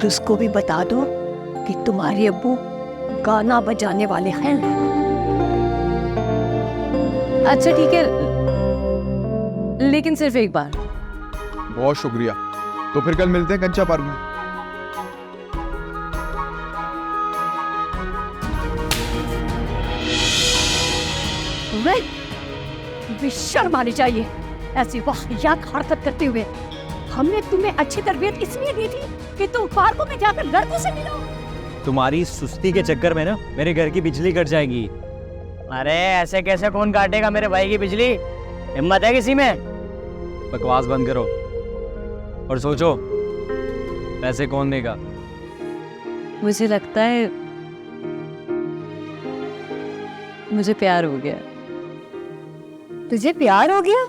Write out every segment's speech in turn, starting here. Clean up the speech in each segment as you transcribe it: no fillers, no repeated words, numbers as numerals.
और उसको भी बता दो कि तुम्हारे अब्बू गाना बजाने वाले हैं। अच्छा ठीक है, लेकिन सिर्फ एक बार। बहुत शुक्रिया। तो फिर कल मिलते हैं कंचा पार्क में। तुम्हें शर्म आनी चाहिए ऐसी वाहियात हरकत करते हुए। हमने तुम्हें अच्छी तरबियत इसलिए दी थी कि तुम पार्कों में जाकर लड़कों से मिलो। तुम्हारी सुस्ती के चक्कर में ना मेरे घर की बिजली कट जाएगी। अरे ऐसे कैसे कौन काटेगा मेरे भाई की बिजली? हिम्मत है किसी में? बकवास बंद करो और सोचो पैसे कौन देगा। मुझे लगता है मुझे प्यार हो गया। तुझे प्यार हो गया?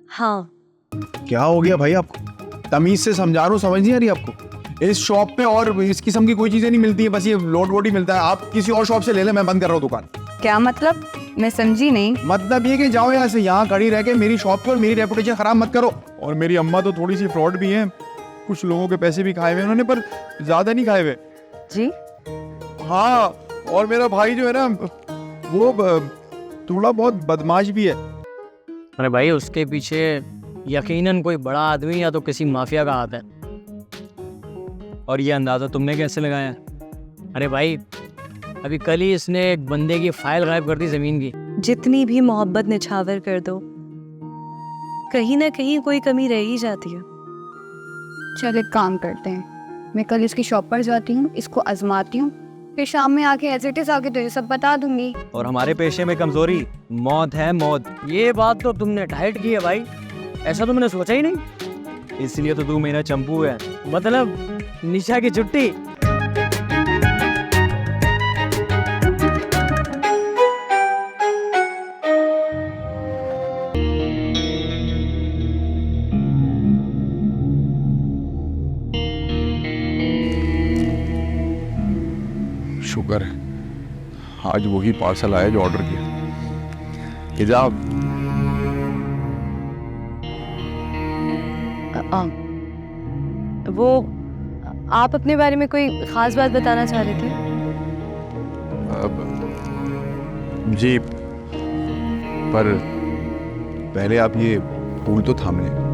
हाँ। क्या हो गया भाई आपको? तमीज से समझा रहा हूँ, समझ नहीं आ रही आपको? इस शॉप पे और इस किस्म की कोई चीजें नहीं मिलती है, बस ये लोड वोड ही मिलता है। आप किसी और शॉप से ले लें, मैं बंद कर रहा हूँ दुकान। क्या मतलब? मैं समझी नहीं। मतलब ये कि जाओ यहाँ से, यहाँ खड़ी रह के मेरी शॉप पे और मेरी रेपुटेशन खराब मत करो। और मेरी अम्मा तो थोड़ी सी फ्रॉड भी है, कुछ लोगों के पैसे भी खाए हुए उन्होंने, पर ज्यादा नहीं खाए हुए। जी? हाँ, और मेरा भाई जो है ना वो थोड़ा बहुत बदमाश भी है। अरे भाई उसके पीछे यकीनन कोई बड़ा आदमी या तो किसी माफिया का हाथ है। और ये अंदाजा तुमने कैसे लगाया? अरे भाई अभी कल ही इसने एक बंदे की फाइल गायब कर दी जमीन की। जितनी भी मोहब्बत निछावर कर दो, कहीं ना कहीं कोई कमी रह ही जाती है। चल एक काम करते हैं, मैं कल इसकी शॉप पर जाती हूँ, इसको आजमाती हूँ, फिर शाम में आके एज इट इज आके तुझे सब बता दूंगी। और हमारे पेशे में कमजोरी मौत है, मौत। ये बात तो तुमने टाइट की है भाई, ऐसा तो मैंने सोचा ही नहीं। इसलिए तो तू मेरा चंपू है। मतलब निशा की छुट्टी। शुक्र है आज वही पार्सल आया जो ऑर्डर किया। हिजाब वो आप अपने बारे में कोई खास बात बताना चाह रहे थे? जी, पर पहले आप ये फूल तो थाम लें।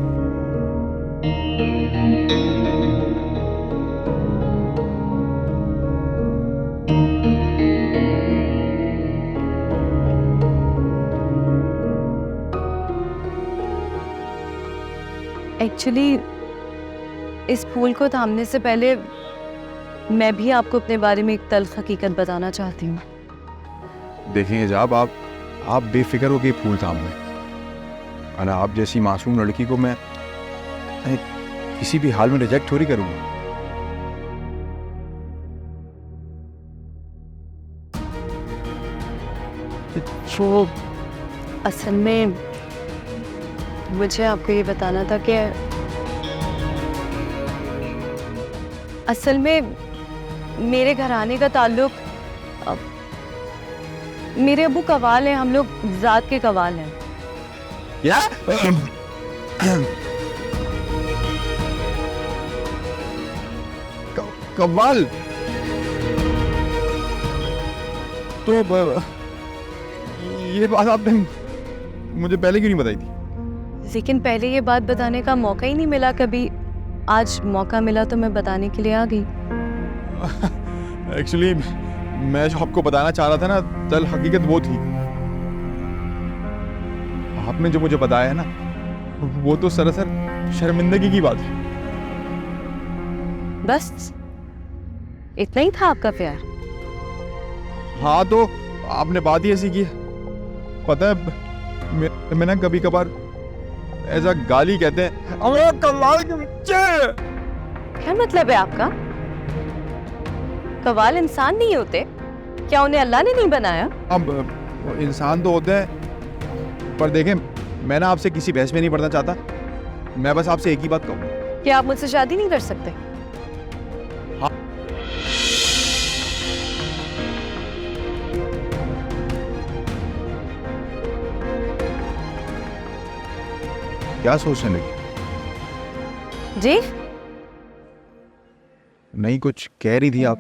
एक्चुअली इस फूल को थामने से पहले मैं भी आपको अपने बारे में एक तल्ख हकीकत बताना चाहती हूँ। देखें हिजाब, आप बेफिक्र हो के फूल थाम लें। और आप जैसी मासूम लड़की को मैं किसी भी हाल में रिजेक्ट थोड़ी करूंगा। वो असल में मुझे आपको ये बताना था कि असल में मेरे घराने का ताल्लुक मेरे अब्बू कवाल हैं, हम लोग जात के कवाल हैं। या? कव्वाल? तो ये बात आपने मुझे पहले क्यों नहीं बताई थी? लेकिन पहले ये बात बताने का मौका ही नहीं मिला कभी। आज मौका मिला तो मैं बताने के लिए आ गई। एक्चुअली मैं जो आपको बताना चाह रहा था ना, दल हकीकत वो थी। आपने जो मुझे बताया है ना, वो तो सरासर शर्मिंदगी की बात है। बस इतना ही था आपका प्यार? हाँ, तो आपने बात ही ऐसी की। पता है मैं ना कभी कभार ऐसा गाली कहते हैं, अरे कव्वाल के बच्चे। क्या मतलब है आपका? कव्वाल इंसान नहीं होते क्या? उन्हें अल्लाह ने नहीं बनाया? अब इंसान तो होते हैं, पर देखें मैं ना आपसे किसी बहस में नहीं पड़ना चाहता। मैं बस आपसे एक ही बात कहूँ। क्या आप मुझसे शादी नहीं कर सकते? हाँ। क्या सोचने लगी? जी? नहीं, कुछ कह रही थी आप।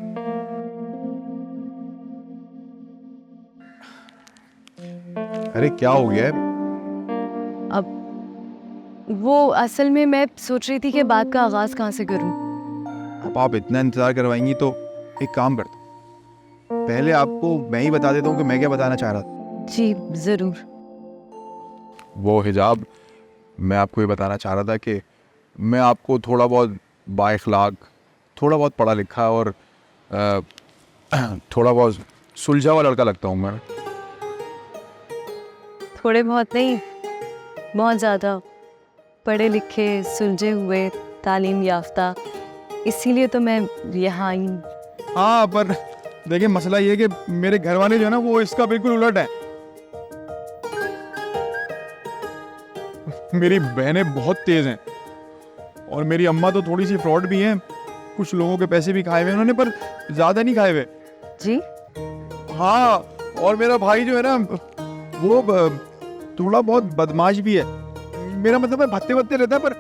अरे क्या हो गया है? अब वो असल में मैं सोच रही थी कि बात का आगाज कहाँ से करूं। अब आप इतना इंतजार करवाएंगी तो एक काम करता हूं, पहले आपको मैं ही बता देता हूँ कि मैं क्या बताना चाह रहा था। जी ज़रूर। वो हिजाब, मैं आपको ये बताना चाह रहा था कि मैं आपको थोड़ा बहुत बाइखलाक, थोड़ा बहुत पढ़ा लिखा और थोड़ा बहुत सुलझा हुआ लड़का लगता हूँ मैं। थोड़े बहुत नहीं, बहुत ज़्यादा पढ़े लिखे, सुलझे हुए, तालीम याफ्ता, इसीलिए तो मैं यहाँ आई हूँ। हाँ, पर देखिए मसला ये है कि मेरे घर वाले जो है ना वो इसका बिल्कुल उलट है। मेरी बहनें बहुत तेज हैं और मेरी अम्मा तो थोड़ी सी फ्रॉड भी हैं। कुछ लोगों के पैसे भी खाए हुए उन्होंने, पर ज्यादा नहीं खाए हुए। जी? हाँ, और मेरा भाई जो है ना वो थोड़ा बहुत बदमाश भी है। मेरा मतलब है भत्ते भत्ते रहता है, पर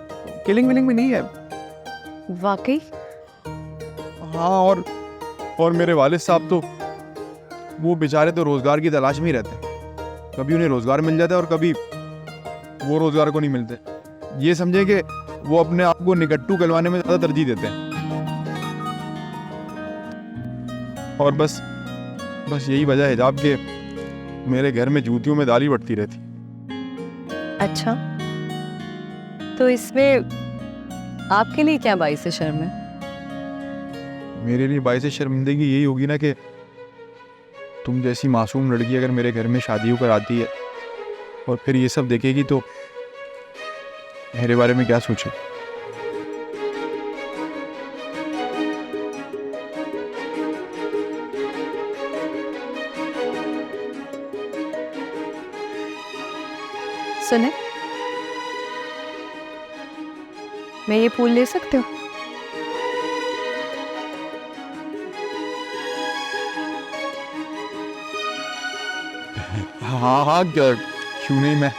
किलिंग विलिंग में नहीं है। वाकई? हाँ, और मेरे वालिद साहब तो वो बेचारे तो रोजगार की तलाश में ही रहते हैं। कभी उन्हें रोजगार मिल जाता है और कभी वो रोजगार को नहीं मिलते। ये समझे कि वो अपने आप को निकट्टू कहलवाने में ज्यादा तरजीह देते हैं। और बस यही वजह है हिजाब के मेरे घर में जूतियों में दाली बढ़ती रहती। अच्छा, तो इसमें आपके लिए क्या बाइस शर्म है? मेरे लिए बाइस शर्मिंदगी यही होगी ना कि तुम जैसी मासूम लड़की अगर मेरे घर में शादी होकर आती है और फिर ये सब देखेगी तो मेरे बारे में क्या सोचे। सुने, मैं ये फूल ले सकती हूँ? हाँ हाँ, क्यों नहीं, मैं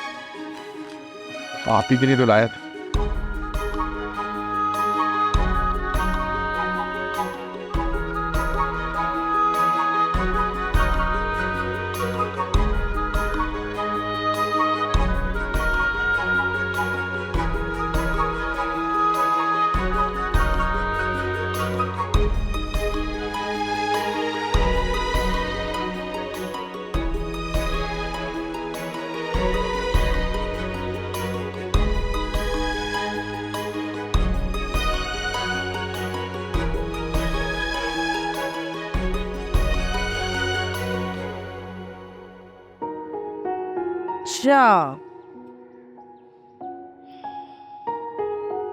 आप ही के लिए तो लाया था। अच्छा,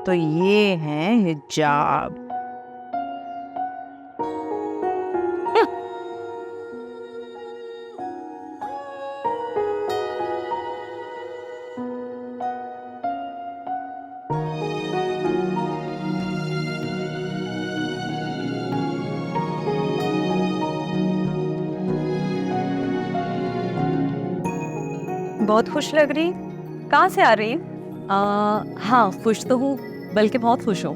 तो ये है हिजाब। बहुत खुश लग रही। कहाँ से आ रही है? हाँ, खुश तो हूँ, बल्कि बहुत खुश हूँ।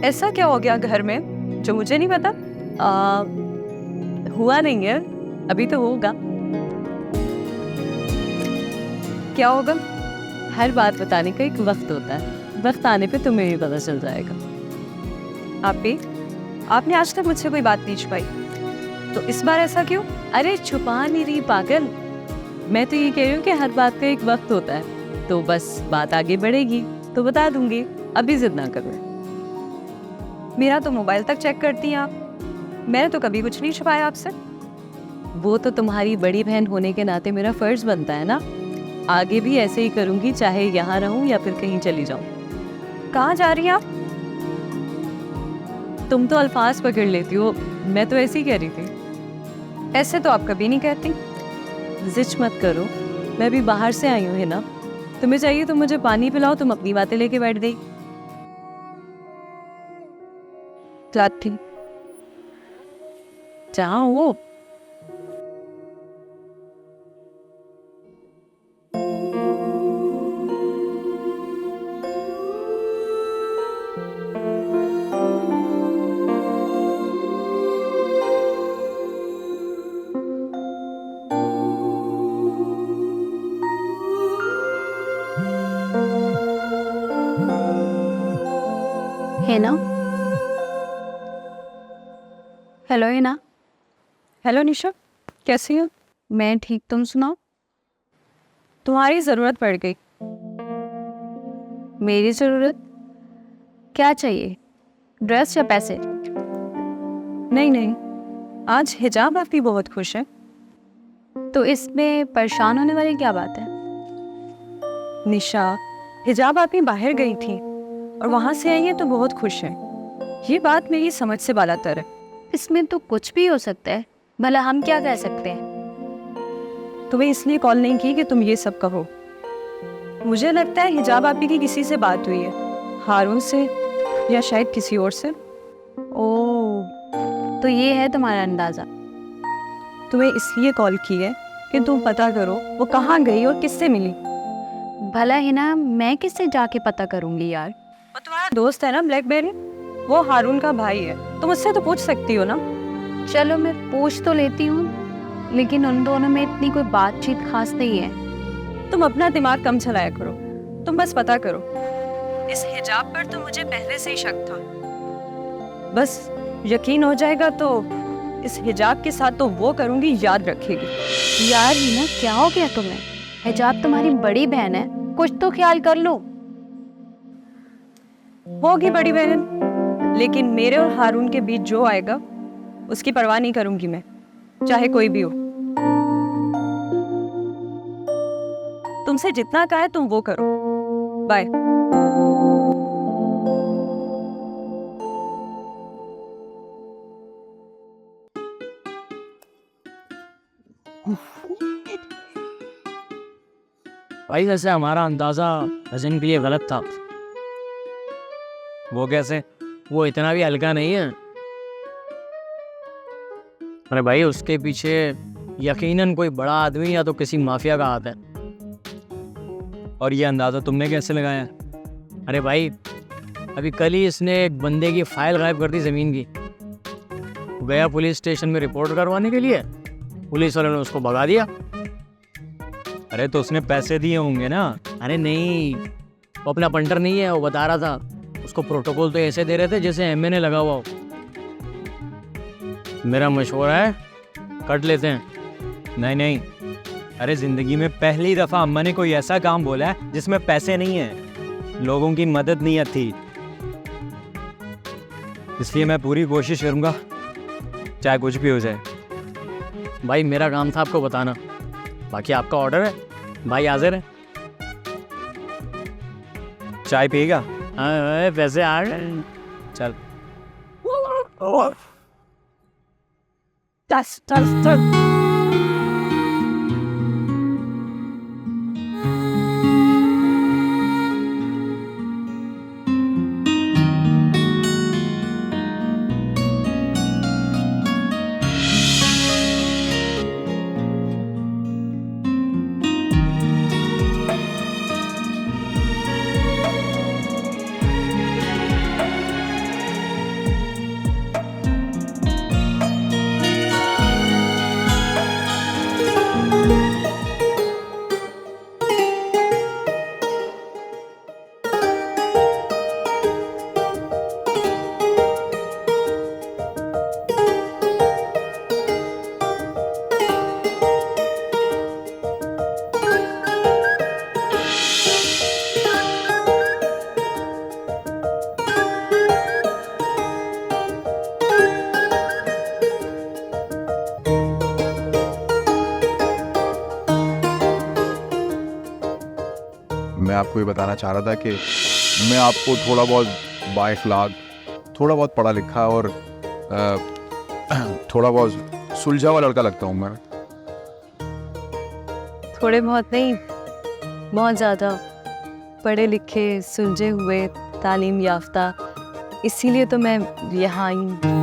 ऐसा क्या हो गया घर में जो मुझे नहीं पता? हुआ नहीं है, अभी तो होगा। क्या होगा? हर बात बताने का एक वक्त होता है, वक्त आने पे तुम्हें भी पता चल जाएगा। आपने आज तक मुझसे कोई बात नहीं छुपाई, तो इस बार ऐसा क्यों? अरे छुपा नहीं रही पागल, मैं तो ये कह रही हूँ कि हर बात का एक वक्त होता है, तो बस बात आगे बढ़ेगी तो बता दूंगी, अभी जिद ना करो। मेरा तो मोबाइल तक चेक करती हैं आप, मैंने तो कभी कुछ नहीं छुपाया आपसे। वो तो तुम्हारी बड़ी बहन होने के नाते मेरा फर्ज बनता है ना, आगे भी ऐसे ही करूंगी, चाहे यहाँ रहूं या फिर कहीं चली जाऊं। कहाँ जा रही हैं आप? तुम तो अल्फाज पकड़ लेती हो, मैं तो ऐसे ही कह रही थी। ऐसे तो आप कभी नहीं कहती। जिद मत करो, मैं भी बाहर से आई हूँ है ना, तुम्हें चाहिए तो मुझे पानी पिलाओ, तुम अपनी बातें लेके बैठ गई। लाती जहाँ हो। हिना। हेलो हिना। हेलो निशा, कैसी हो? मैं ठीक, तुम सुनाओ। तुम्हारी ज़रूरत पड़ गई। मेरी ज़रूरत? क्या चाहिए, ड्रेस या पैसे? नहीं नहीं, आज हिजाब आपकी बहुत खुश है। तो इसमें परेशान होने वाली क्या बात है? निशा, हिजाब आपकी बाहर गई थी और वहाँ से आई है तो बहुत खुश है। ये बात मेरी समझ से बालातर है। इसमें तो कुछ भी हो सकता है, भला हम क्या कह सकते हैं? तुम्हें इसलिए कॉल नहीं की कि तुम ये सब कहो। मुझे लगता है हिजाब आपकी की किसी से बात हुई है, हारून से या शायद किसी और से। ओह, तो ये है तुम्हारा अंदाज़ा? तुम्हें इसलिए कॉल की है कि तुम पता करो वो कहाँ गई और किससे मिली। भला हिना, मैं किससे जाके पता करूंगी यार? वो तुम्हारा दोस्त है ना ब्लैकबेरी, वो हारून का भाई है, तुम उससे तो पूछ सकती हो ना। चलो मैं पूछ तो लेती हूँ, लेकिन उन दोनों में इतनी कोई बातचीत खास नहीं है। तुम अपना दिमाग कम चलाया करो, तुम बस पता करो। इस हिजाब पर तो मुझे पहले से ही शक था, बस यकीन हो जाएगा तो इस हिजाब के साथ तो वो करूंगी, याद रखेगी। यार हिना, क्या हो गया तुम्हें? हिजाब तुम्हारी बड़ी बहन है, कुछ तो ख्याल कर लो। होगी बड़ी बहन, लेकिन मेरे और हारून के बीच जो आएगा उसकी परवाह नहीं करूंगी मैं, चाहे कोई भी हो। तुमसे जितना कहा है तुम वो करो। बाय। भाई वैसे हमारा अंदाज़ा वजन के लिए गलत था। वो कैसे? वो इतना भी हल्का नहीं है। अरे भाई उसके पीछे यकीनन कोई बड़ा आदमी या तो किसी माफिया का हाथ है। और ये अंदाज़ा तुमने कैसे लगाया? अरे भाई अभी कल ही इसने एक बंदे की फाइल गायब कर दी ज़मीन की। गया पुलिस स्टेशन में रिपोर्ट करवाने के लिए, पुलिस वालों ने उसको भगा दिया। अरे तो उसने पैसे दिए होंगे ना। अरे नहीं, वो अपना पंटर नहीं है, वो बता रहा था उसको प्रोटोकॉल तो ऐसे दे रहे थे जैसे एमए ने लगा हुआ हो। मेरा मशवरा है कट लेते हैं। नहीं नहीं, अरे जिंदगी में पहली दफ़ा अम्मा ने कोई ऐसा काम बोला है जिसमें पैसे नहीं है, लोगों की मदद नीयत थी। इसलिए मैं पूरी कोशिश करूँगा चाहे कुछ भी हो जाए। भाई मेरा काम था आपको बताना, बाकी आपका ऑर्डर है। भाई हाजिर है। चाय पिएगा? हाँ पैसे आ गए। चल। मैं आपको ये बताना चाह रहा था कि मैं आपको थोड़ा बहुत बाइखलाक, थोड़ा बहुत पढ़ा लिखा और थोड़ा बहुत सुलझा हुआ लड़का लगता हूँ मैं। थोड़े बहुत नहीं, बहुत ज़्यादा पढ़े लिखे, सुलझे हुए, तालीम याफ्ता, इसीलिए तो मैं यहाँ आई हूँ।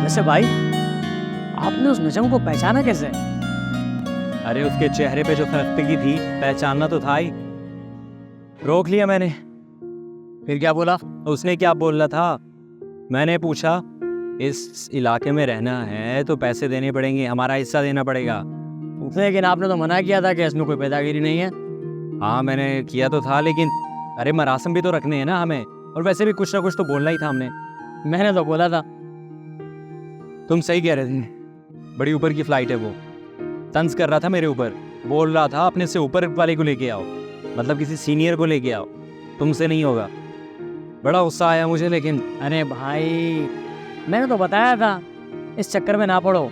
वैसे भाई आपने उस नजम को पहचाना कैसे? अरे उसके चेहरे पे जो फरकती थी, पहचानना तो था ही। रोक लिया मैंने। फिर क्या बोला? उसने क्या बोला था, मैंने पूछा इस इलाके में रहना है तो पैसे देने पड़ेंगे, हमारा हिस्सा देना पड़ेगा। लेकिन आपने तो मना किया था कि इसमें कोई पैदागिरी नहीं है। हाँ मैंने किया तो था, लेकिन अरे मरासम भी तो रखने हैं ना हमें, और वैसे भी कुछ ना कुछ तो बोलना ही था हमने। मैंने तो बोला था। तुम सही कह रहे थे, बड़ी ऊपर की फ्लाइट है वो। तंज कर रहा था मेरे ऊपर, बोल रहा था अपने से ऊपर वाले को लेके आओ, मतलब किसी सीनियर को लेके आओ, तुमसे नहीं होगा। बड़ा गुस्सा आया मुझे, लेकिन अरे भाई मैंने तो बताया था इस चक्कर में ना पड़ो।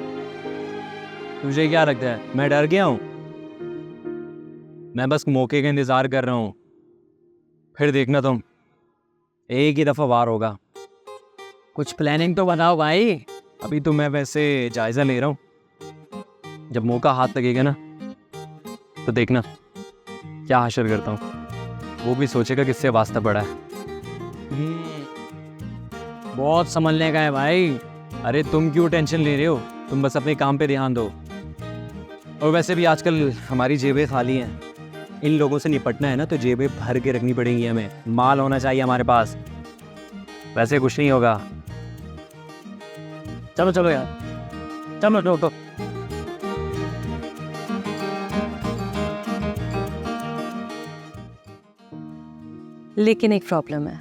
तुझे क्या लगता है मैं डर गया हूँ? मैं बस मौके का इंतजार कर रहा हूँ, फिर देखना तुम, एक ही दफा वार होगा। कुछ प्लानिंग तो बताओ भाई। अभी तो मैं वैसे जायजा ले रहा हूँ, जब मौका हाथ लगेगा ना तो देखना क्या हासिल करता हूँ। वो भी सोचेगा किससे वास्ता पड़ा है। बहुत संभलने का है भाई। अरे तुम क्यों टेंशन ले रहे हो, तुम बस अपने काम पे ध्यान दो। और वैसे भी आजकल हमारी जेबें खाली हैं, इन लोगों से निपटना है ना तो जेबें भर के रखनी पड़ेंगी हमें, माल होना चाहिए हमारे पास, वैसे कुछ नहीं होगा। चलो चलो यार, चलो चलो तो। लेकिन एक प्रॉब्लम है,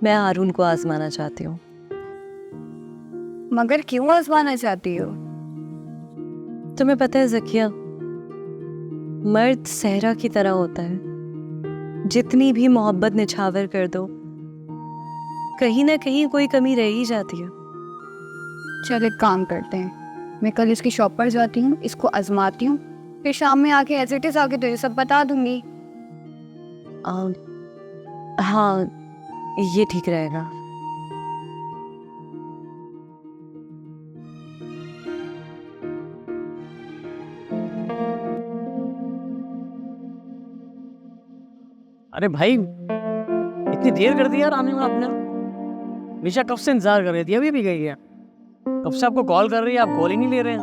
मैं हारून को आजमाना चाहती हूँ। मगर क्यों आजमाना चाहती हो? तुम्हें पता है ज़किया, मर्द सहरा की तरह होता है, जितनी भी मोहब्बत निछावर कर दो कहीं ना कहीं कोई कमी रह ही जाती है। चल एक काम करते हैं, मैं कल इसकी शॉप पर जाती हूँ, इसको आजमाती हूँ, फिर शाम में आके एज इट इज आके तुझे सब बता दूंगी। हाँ ये ठीक रहेगा। अरे भाई इतनी देर कर दी यार आने में आपने। निशा कब से इंतजार कर रही थी, अभी भी गई है। कब से आपको कॉल कर रही है, आप कॉल ही नहीं ले रहे हैं।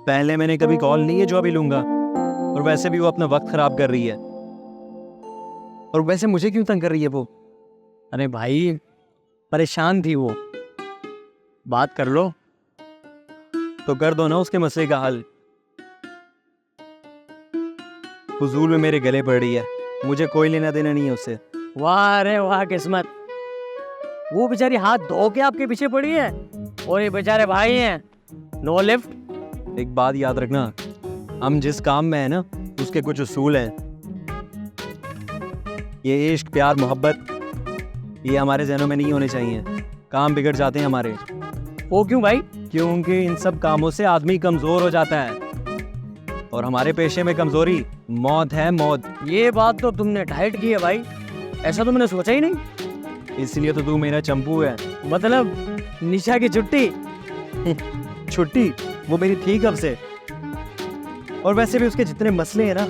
पहले मैंने कभी कॉल नहीं है जो अभी लूंगा, और वैसे भी वो अपना वक्त खराब कर रही है। और वैसे मुझे क्यों तंग कर रही है वो? अरे भाई परेशान थी वो, बात कर लो। तो कर दो ना उसके मसले का हल। फजूल में मेरे गले पड़ रही है, मुझे कोई लेना देना नहीं है उससे। वाह रे वाह किस्मत, वो बेचारी हाथ धो के आपके पीछे पड़ी है, और ये बेचारे भाई हैं नो लिफ्ट। एक बात याद रखना, हम जिस काम में है ना उसके कुछ उसूल हैं। ये इश्क प्यार मोहब्बत ये हमारे जहनों में नहीं होने चाहिए, काम बिगड़ जाते हैं हमारे। वो क्यों भाई? क्योंकि इन सब कामों से आदमी कमजोर हो जाता है, और हमारे पेशे में कमजोरी मौत है, मौत। ये बात तो तुमने डाइट की है भाई, ऐसा तो मैंने सोचा ही नहीं। इसलिए तो तू मेरा चंपू है। मतलब निशा की छुट्टी? छुट्टी वो मेरी थी कब से। और वैसे भी उसके जितने मसले हैं ना,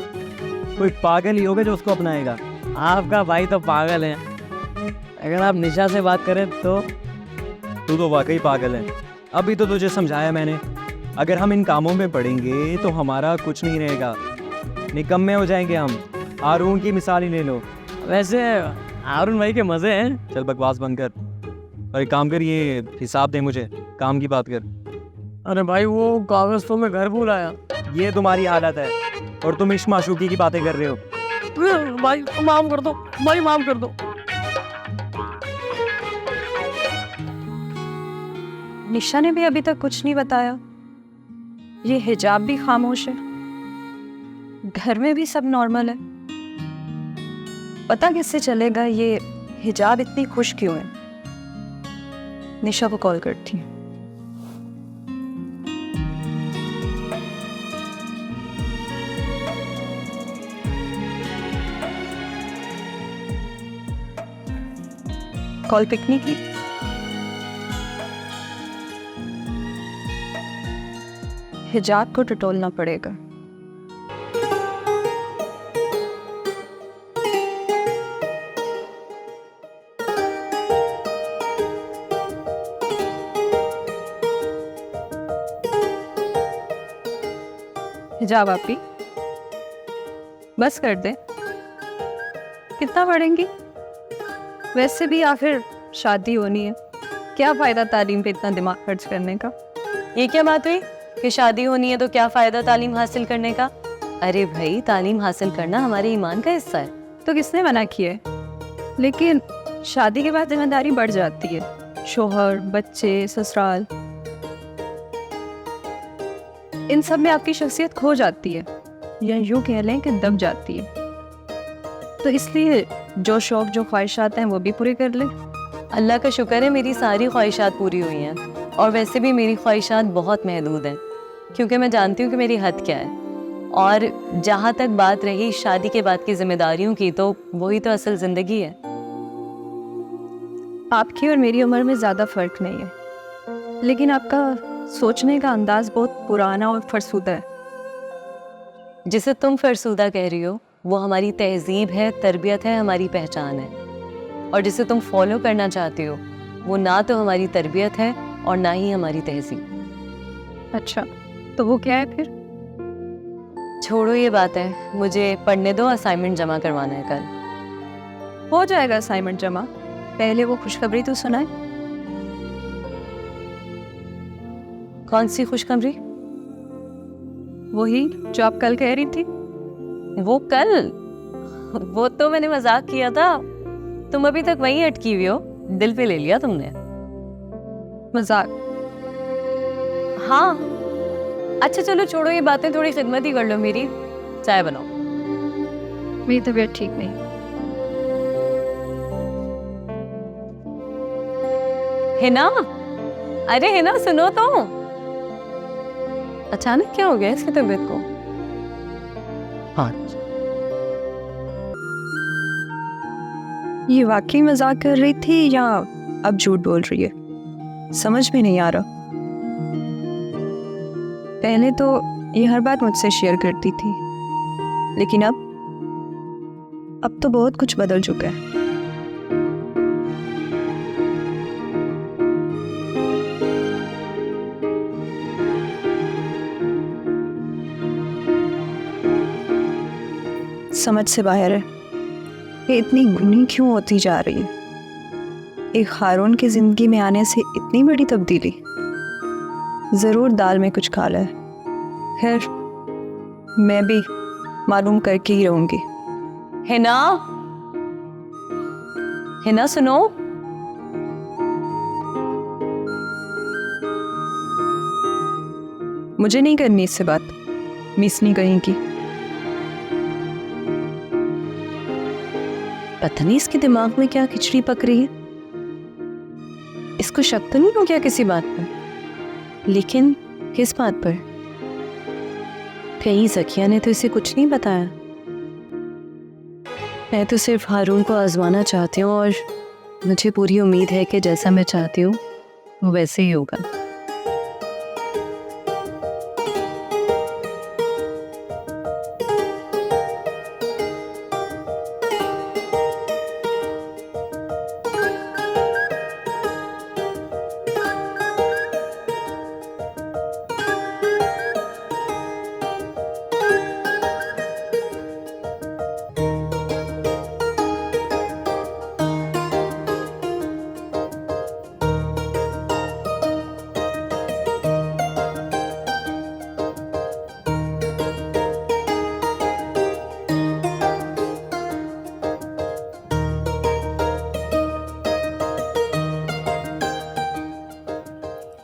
कोई पागल ही होगा जो उसको अपनाएगा। आपका भाई तो पागल है, अगर आप निशा से बात करें तो। तू तो वाकई पागल है। अभी तो तुझे समझाया मैंने, अगर हम इन कामों में पड़ेंगे तो हमारा कुछ नहीं रहेगा, निकम्मे हो जाएंगे हम। हारून की मिसाल ही ले लो। वैसे हारून भाई के मजे हैं। चल बकवास बंद कर और एक काम कर, ये हिसाब दे मुझे, काम की बात कर। अरे भाई वो कागज तो मैं घर भूल आया। ये तुम्हारी हालत है, और तुम इश्क माशूकी की बातें कर रहे हो। भाई माफ कर दो भाई, माफ कर दो। निशा ने भी अभी तक कुछ नहीं बताया, ये हिजाब भी खामोश है, घर में भी सब नॉर्मल है। पता किससे चलेगा ये हिजाब इतनी खुश क्यों है। निशा को कॉल करती हूँ। कॉल पिक नहीं की। हिजाब को टटोलना पड़ेगा। जा वापी, बस कर दे। कितना पढ़ेंगी? वैसे भी आखिर शादी होनी है, क्या फ़ायदा तालीम पे इतना दिमाग खर्च करने का। ये क्या बात हुई कि शादी होनी है तो क्या फ़ायदा तालीम हासिल करने का? अरे भाई, तालीम हासिल करना हमारे ईमान का हिस्सा है। तो किसने मना किया है? लेकिन शादी के बाद जिम्मेदारी बढ़ जाती है, शोहर, बच्चे, ससुराल, इन सब में आपकी शख्सियत खो जाती है, या यूँ कह लें कि दब जाती है। तो इसलिए जो शौक, जो ख्वाहिशात हैं वो भी पूरे कर लें। अल्लाह का शुक्र है मेरी सारी ख्वाहिशात पूरी हुई हैं, और वैसे भी मेरी ख्वाहिशात बहुत महदूद हैं, क्योंकि मैं जानती हूँ कि मेरी हद क्या है। और जहाँ तक बात रही शादी के बाद की जिम्मेदारियों की, तो वही तो असल ज़िंदगी है। आपकी और मेरी उम्र में ज़्यादा फ़र्क नहीं है, लेकिन आपका सोचने का अंदाज़ बहुत पुराना और फरसूदा है। जिसे तुम फरसूदा कह रही हो वो हमारी तहजीब है, तरबियत है, हमारी पहचान है। और जिसे तुम फॉलो करना चाहती हो वो ना तो हमारी तरबियत है और ना ही हमारी तहजीब। अच्छा, तो वो क्या है फिर? छोड़ो ये बात है, मुझे पढ़ने दो, असाइनमेंट जमा करवाना है कल। हो जाएगा असाइनमेंट जमा, पहले वो खुशखबरी तो सुनाए। कौन सी खुशखबरी? वही जो आप कल कह रही थी। वो कल? वो तो मैंने मजाक किया था, तुम अभी तक वहीं अटकी हुई हो, दिल पे ले लिया तुमने। मजाक? हाँ। अच्छा चलो छोड़ो ये बातें, थोड़ी खिदमत ही कर लो मेरी, चाय बनाओ। मेरी तबीयत ठीक नहीं। हिना, अरे हिना सुनो तो, अचानक क्या हो गया इसकी तबीयत को? हाँ, ये वाकई मजाक कर रही थी या अब झूठ बोल रही है, समझ में नहीं आ रहा। पहले तो ये हर बात मुझसे शेयर करती थी, लेकिन अब तो बहुत कुछ बदल चुका है। समझ से बाहर है कि इतनी गुनी क्यों होती जा रही है। एक हारून की जिंदगी में आने से इतनी बड़ी तब्दीली, ज़रूर दाल में कुछ काला है। खैर, मैं भी मालूम करके ही रहूंगी। हिना, हिना सुनो। मुझे नहीं करनी इससे बात, मिस नहीं कहेंगी। पता नहीं इसके दिमाग में क्या खिचड़ी पक रही है, इसको शक तो नहीं हो गया किसी बात पर? लेकिन किस बात पर? कहीं सखिया ने तो इसे कुछ नहीं बताया। मैं तो सिर्फ हारून को आजमाना चाहती हूँ, और मुझे पूरी उम्मीद है कि जैसा मैं चाहती हूँ वो वैसे ही होगा।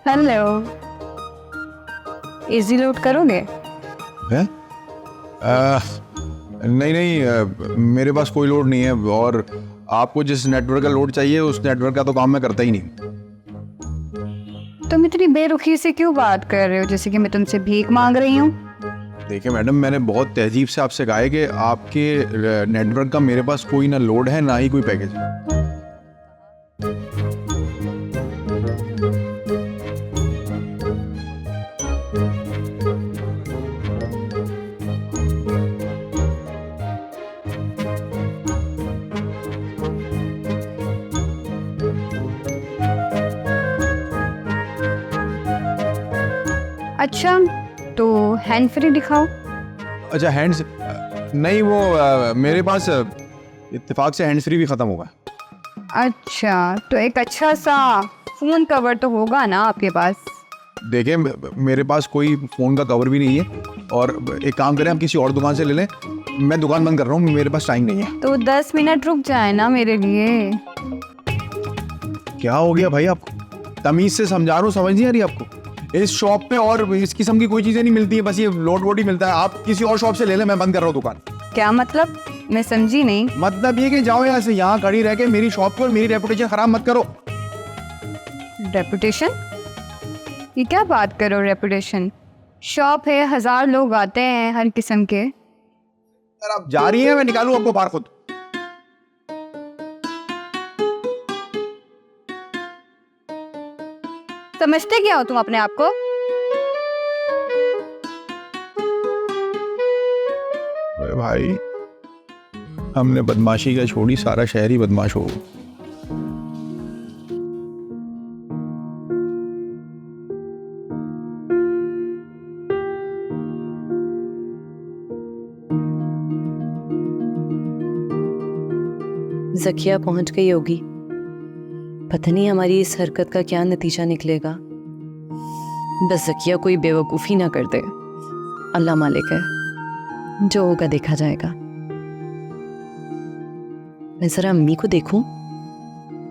हेलो, इजी लोड करोगे? है? नहीं नहीं, मेरे पास कोई लोड नहीं है, और आपको जिस नेटवर्क का लोड चाहिए उस नेटवर्क का तो काम मैं करता ही नहीं। तुम इतनी बेरुखी से क्यों बात कर रहे हो, जैसे कि मैं तुमसे भीख मांग रही हूँ? देखिए मैडम, मैंने बहुत तहजीब से आपसे कहा है कि आपके नेटवर्क का मेरे पास कोई ना लोड है ना ही कोई पैकेज। अच्छा, तो हैंड फ्री दिखाओ। अच्छा हैंड्स नहीं, वो मेरे पास इत्तेफाक से हैंड्स फ्री भी ख़त्म होगा। अच्छा, तो एक अच्छा सा फ़ोन कवर तो होगा ना आपके पास? देखिए मेरे पास कोई फ़ोन का कवर भी नहीं है, और एक काम करें, आप किसी और दुकान से ले लें, मैं दुकान बंद कर रहा हूँ, मेरे पास टाइम नहीं है। तो 10 मिनट रुक जाए ना मेरे लिए। क्या हो गया भाई आपको? तमीज़ से समझा रहा हूँ, समझ नहीं आ रही आपको? इस शॉप पे और इस किस्म की कोई चीज़ें नहीं मिलती है, बस ये लोड वोड ही मिलता है। आप किसी और शॉप से ले लें, मैं बंद कर रहा हूँ दुकान। क्या मतलब? मैं समझी नहीं। मतलब ये कि जाओ यहाँ से, यहाँ खड़ी रह के मेरी शॉप पर मेरी रेपुटेशन ख़राब मत करो। रेपुटेशन? ये क्या बात करो रेपुटेशन? शॉप है, 1000 लोग आते हैं हर किस्म के। अगर आप जा रही हैं, मैं निकालूं आपको बाहर खुद। समझते क्या हो तुम अपने आप को? अरे भाई, हमने बदमाशी का छोड़ी, सारा शहर ही बदमाश हो। ज़किया पहुंच गई होगी, पता नहीं हमारी इस हरकत का क्या नतीजा निकलेगा। बस ज़किया कोई बेवकूफ़ी ना कर दे, अल्लाह मालिक है, जो होगा देखा जाएगा। मैं ज़रा अम्मी को देखूं,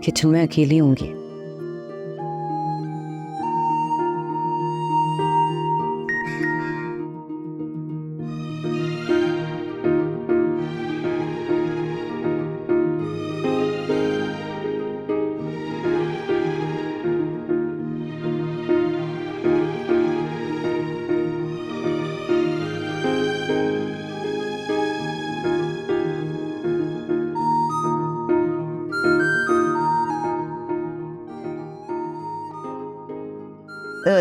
किचन में अकेली होंगी।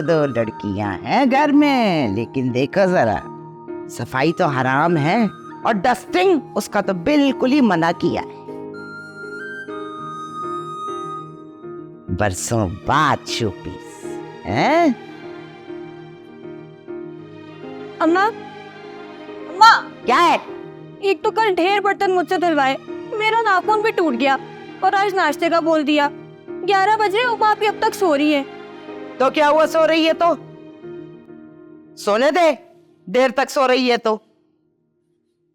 दो लड़कियां हैं घर में, लेकिन देखो जरा, सफाई तो हराम है और डस्टिंग उसका तो बिल्कुल ही मना किया है। बरसों बाद शोपीस हैं? अम्मा, अम्मा, क्या है? एक तो कल ढेर बर्तन मुझसे धुलवाए, मेरा नाखून भी टूट गया, और आज नाश्ते का बोल दिया। 11 बज रहे, उमा अभी अब तक सो रही है। तो क्या हुआ, सो रही है तो सोने दे, देर तक सो रही है तो,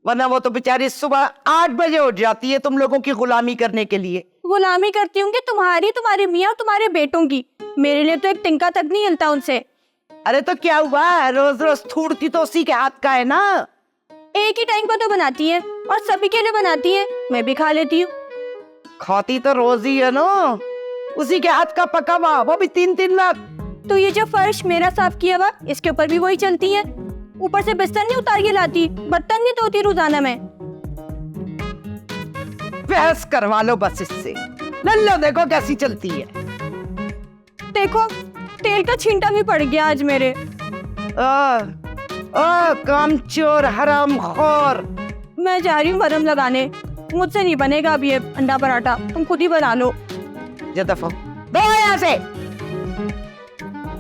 वरना वो तो बेचारी सुबह 8 बजे उठ जाती है तुम लोगों की गुलामी करने के लिए। गुलामी करती हूँ कि तुम्हारी, तुम्हारे मियाँ और तुम्हारे बेटों की। मेरे लिए तो एक तिनका तक नहीं हिलता उनसे। अरे तो क्या हुआ, रोज रोज थूड़ती तो उसी के हाथ का है ना। एक ही टाइम पर तो बनाती है, और सभी के लिए बनाती है, मैं भी खा लेती हूँ। खाती तो रोज ही है ना, उसी के हाथ का पका हुआ, वो भी 3-3 लाख। तो ये जो फर्श मेरा साफ किया हुआ, इसके ऊपर भी वही चलती है। ऊपर से बिस्तर नहीं उतार के लाती, बर्तन नहीं धोती रोजाना मैं। बहस करवा लो बस इससे, लल्लो देखो कैसी चलती है। देखो, तेल का छींटा भी पड़ गया आज मेरे। कामचोर हरामखोर। मैं जा रही हूँ मरहम लगाने, मुझसे नहीं बनेगा अब ये अंडा पराठा, तुम खुद ही बना लो। जा दफा दो यहाँ से।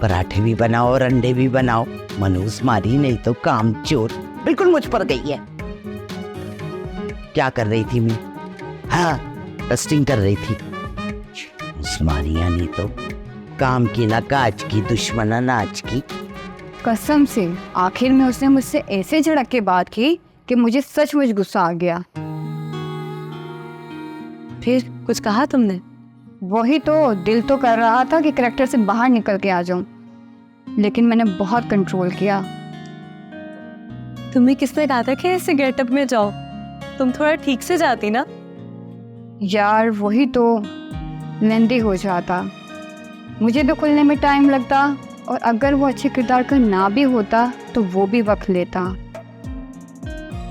पराठे भी बनाओ और अंडे भी बनाओ, मनूस मारी नहीं तो कामचोर बिल्कुल मुझ पर गई है। क्या कर रही थी मैं? हाँ, डस्टिंग कर रही थी। उस्मानिया नहीं तो काम की ना काज की, दुश्मन अनाज की। कसम से आखिर में उसने मुझसे ऐसे झड़क के बात की कि मुझे सचमुच गुस्सा आ गया। फिर कुछ कहा तुमने? वही तो, दिल तो कर रहा था कि करैक्टर से बाहर निकल के आ जाऊं, लेकिन मैंने बहुत कंट्रोल किया। तुम्हें किसने कहा था कि ऐसे गेटअप में जाओ? तुम थोड़ा ठीक से जाती ना। यार वही तो, लेंदी हो जाता, मुझे तो खुलने में टाइम लगता, और अगर वो अच्छे किरदार का ना भी होता तो वो भी वक्त लेता।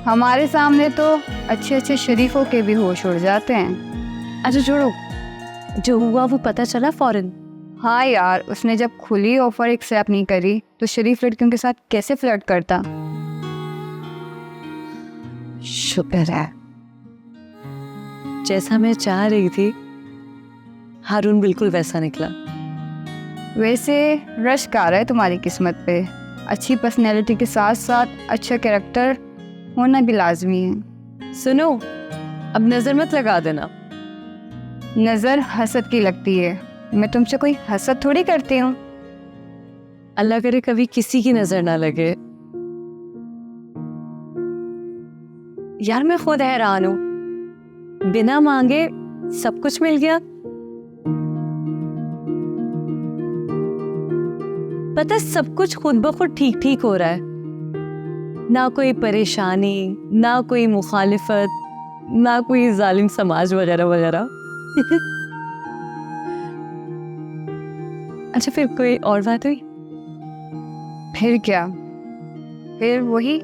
हमारे सामने तो अच्छे अच्छे शरीफों के भी होश उड़ जाते हैं। अच्छा छोड़ो, जो हुआ वो पता चला फौरन? हाँ यार, उसने जब खुली ऑफर एक्सेप्ट नहीं करी तो शरीफ लड़कियों के साथ कैसे फ्लर्ट करता। शुक्र है, जैसा मैं चाह रही थी हारून बिल्कुल वैसा निकला। वैसे रश्क आ रहा है तुम्हारी किस्मत पे। अच्छी पर्सनैलिटी के साथ साथ अच्छा कैरेक्टर होना भी लाजमी है। सुनो, अब नजर मत लगा देना। नज़र हसद की लगती है, मैं तुमसे कोई हसद थोड़ी करती हूँ। अल्लाह करे कभी किसी की नजर ना लगे। यार मैं खुद हैरान हूं, बिना मांगे सब कुछ मिल गया। पता सब कुछ खुद ब खुद ठीक ठीक हो रहा है, ना कोई परेशानी, ना कोई मुखालिफत, ना कोई जालिम समाज वगैरह वगैरह। अच्छा फिर कोई और बात हुई? फिर क्या, फिर वही